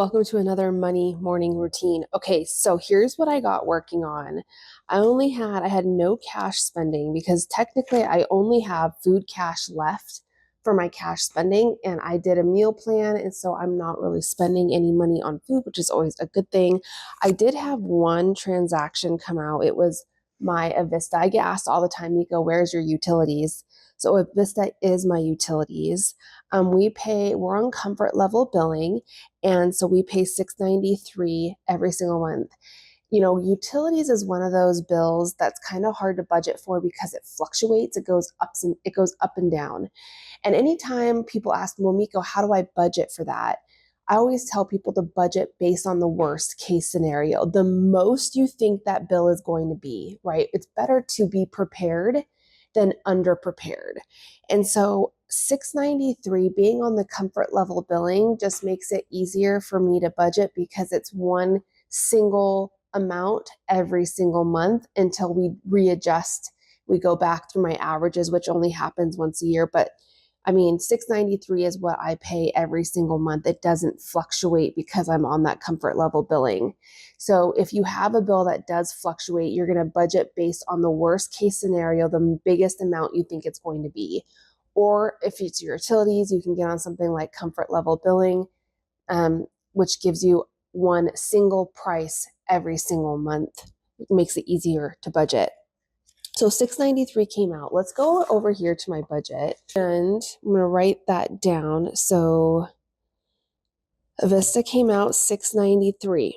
welcome to another money morning routine. Okay, so here's what I got working on. I had no cash spending because technically I only have food cash left for my cash spending, and I did a meal plan, and so I'm not really spending any money on food, which is always a good thing. I did have one transaction come out. It was my Avista. I get asked all the time, Nico, where's your utilities? So Avista is my utilities. We're on comfort level billing, and so we pay $6.93 every single month. Utilities is one of those bills that's kind of hard to budget for because it fluctuates. It goes up and down. And anytime people ask, well, Miko, how do I budget for that? I always tell people to budget based on the worst case scenario, the most you think that bill is going to be, right? It's better to be prepared than underprepared. And so $6.93 being on the comfort level billing just makes it easier for me to budget because it's one single amount every single month until we readjust. We go back through my averages, which only happens once a year. But $6.93 is what I pay every single month. It doesn't fluctuate because I'm on that comfort level billing. So if you have a bill that does fluctuate, you're going to budget based on the worst case scenario, the biggest amount you think it's going to be. Or if it's your utilities, you can get on something like comfort level billing, which gives you one single price every single month. It makes it easier to budget. So $6.93 came out. Let's go over here to my budget, and I'm going to write that down. So Avista came out $6.93.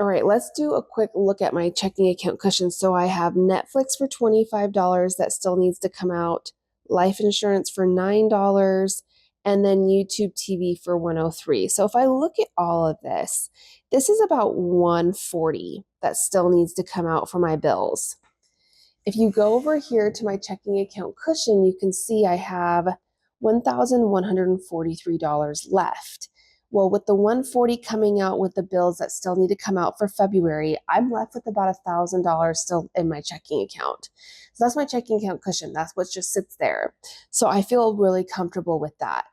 All right, let's do a quick look at my checking account cushion. So I have Netflix for $25 that still needs to come out, life insurance for $9, and then YouTube TV for $103. So if I look at all of this, this is about $140 that still needs to come out for my bills. If you go over here to my checking account cushion, you can see I have $1,143 left. Well, with the $140 coming out with the bills that still need to come out for February, I'm left with about $1,000 still in my checking account. So that's my checking account cushion. That's what just sits there. So I feel really comfortable with that.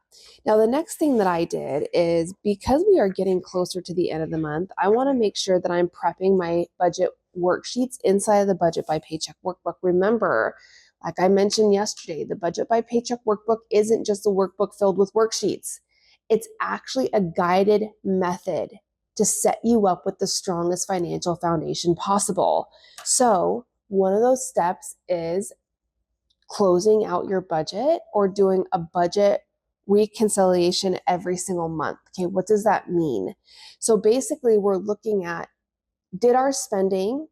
Now, the next thing that I did is, because we are getting closer to the end of the month, I want to make sure that I'm prepping my budget worksheets inside of the Budget by Paycheck Workbook. Remember, like I mentioned yesterday, the Budget by Paycheck Workbook isn't just a workbook filled with worksheets. It's actually a guided method to set you up with the strongest financial foundation possible. So one of those steps is closing out your budget or doing a budget reconciliation every single month. Okay, what does that mean? So basically, we're looking at, did our spending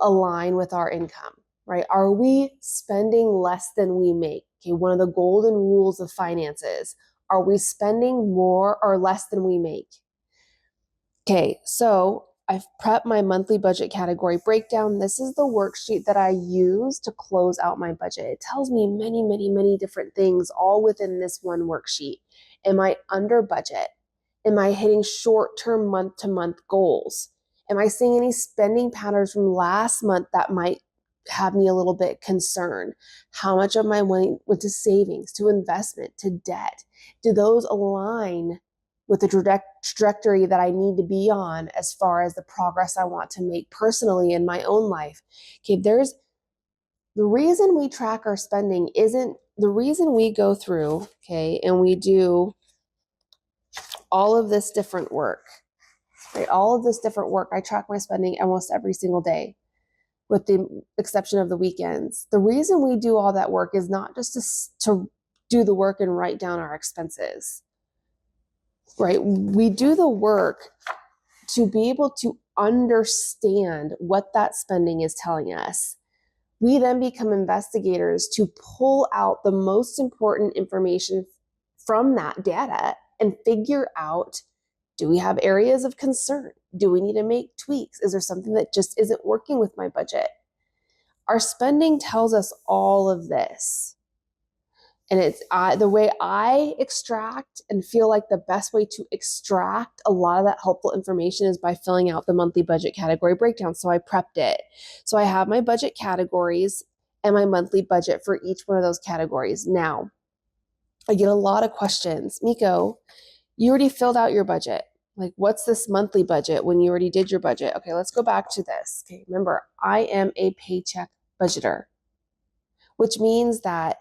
align with our income, right? Are we spending less than we make? Okay, one of the golden rules of finances. Are we spending more or less than we make? Okay, so I've prepped my monthly budget category breakdown. This is the worksheet that I use to close out my budget. It tells me many, many, many different things all within this one worksheet. Am I under budget? Am I hitting short-term month-to-month goals? Am I seeing any spending patterns from last month that might have me a little bit concerned? How much of my money went to savings, to investment, to debt? Do those align with the trajectory that I need to be on as far as the progress I want to make personally in my own life? Okay, the reason we track our spending isn't the reason we go through, okay, and we do all of this different work, right? All of this different work. I track my spending almost every single day, with the exception of the weekends. The reason we do all that work is not just to do the work and write down our expenses, right? We do the work to be able to understand what that spending is telling us. We then become investigators to pull out the most important information from that data and figure out, do we have areas of concern? Do we need to make tweaks? Is there something that just isn't working with my budget? Our spending tells us all of this. And it's the way I extract and feel like the best way to extract a lot of that helpful information is by filling out the monthly budget category breakdown. So I prepped it. So I have my budget categories and my monthly budget for each one of those categories. Now, I get a lot of questions. Miko, you already filled out your budget. Like, what's this monthly budget when you already did your budget? Okay, let's go back to this. Okay, remember, I am a paycheck budgeter, which means that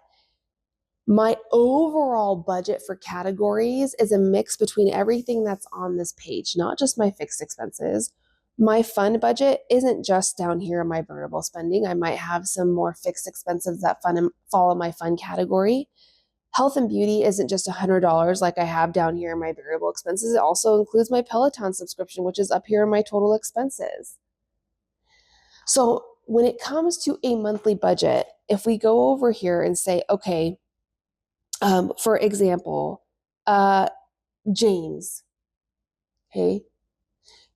my overall budget for categories is a mix between everything that's on this page, not just my fixed expenses. My fund budget isn't just down here in my variable spending. I might have some more fixed expenses that fall in my fund category. Health and beauty isn't just $100 like I have down here in my variable expenses. It also includes my Peloton subscription, which is up here in my total expenses. So when it comes to a monthly budget, if we go over here and say, okay, for example, James, okay,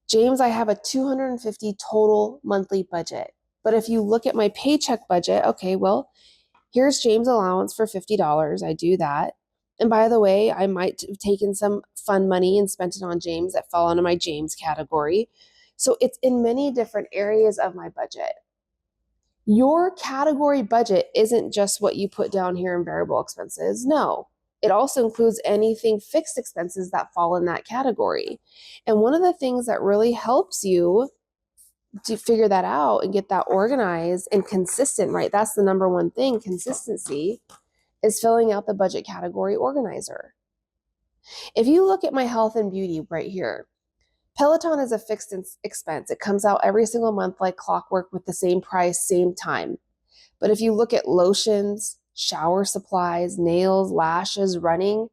James, I have a $250 total monthly budget. But if you look at my paycheck budget, okay, well, here's James' allowance for $50. I do that. And by the way, I might have taken some fun money and spent it on James that fell into my James category. So it's in many different areas of my budget. Your category budget isn't just what you put down here in variable expenses. No, it also includes anything fixed expenses that fall in that category. And one of the things that really helps you to figure that out and get that organized and consistent, right? That's the number one thing, consistency, is filling out the budget category organizer. If you look at my health and beauty right here, Peloton is a fixed expense. It comes out every single month like clockwork with the same price, same time. But if you look at lotions, shower supplies, nails, lashes, running,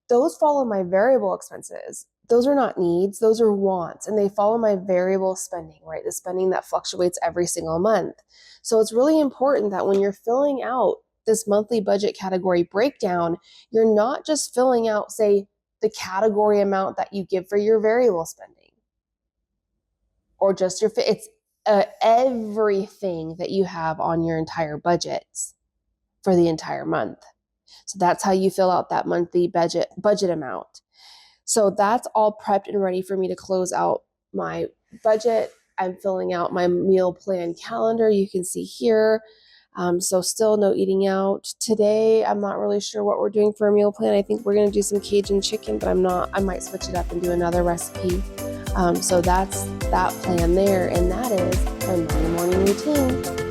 those fall in my variable expenses. Those are not needs, those are wants, and they follow my variable spending, right? The spending that fluctuates every single month. So it's really important that when you're filling out this monthly budget category breakdown, you're not just filling out, say, the category amount that you give for your variable spending or just it's everything that you have on your entire budget for the entire month. So that's how you fill out that monthly budget amount. So that's all prepped and ready for me to close out my budget. I'm filling out my meal plan calendar. You can see here. So still no eating out. Today, I'm not really sure what we're doing for a meal plan. I think we're going to do some Cajun chicken, but I might switch it up and do another recipe. So that's that plan there. And that is my morning routine.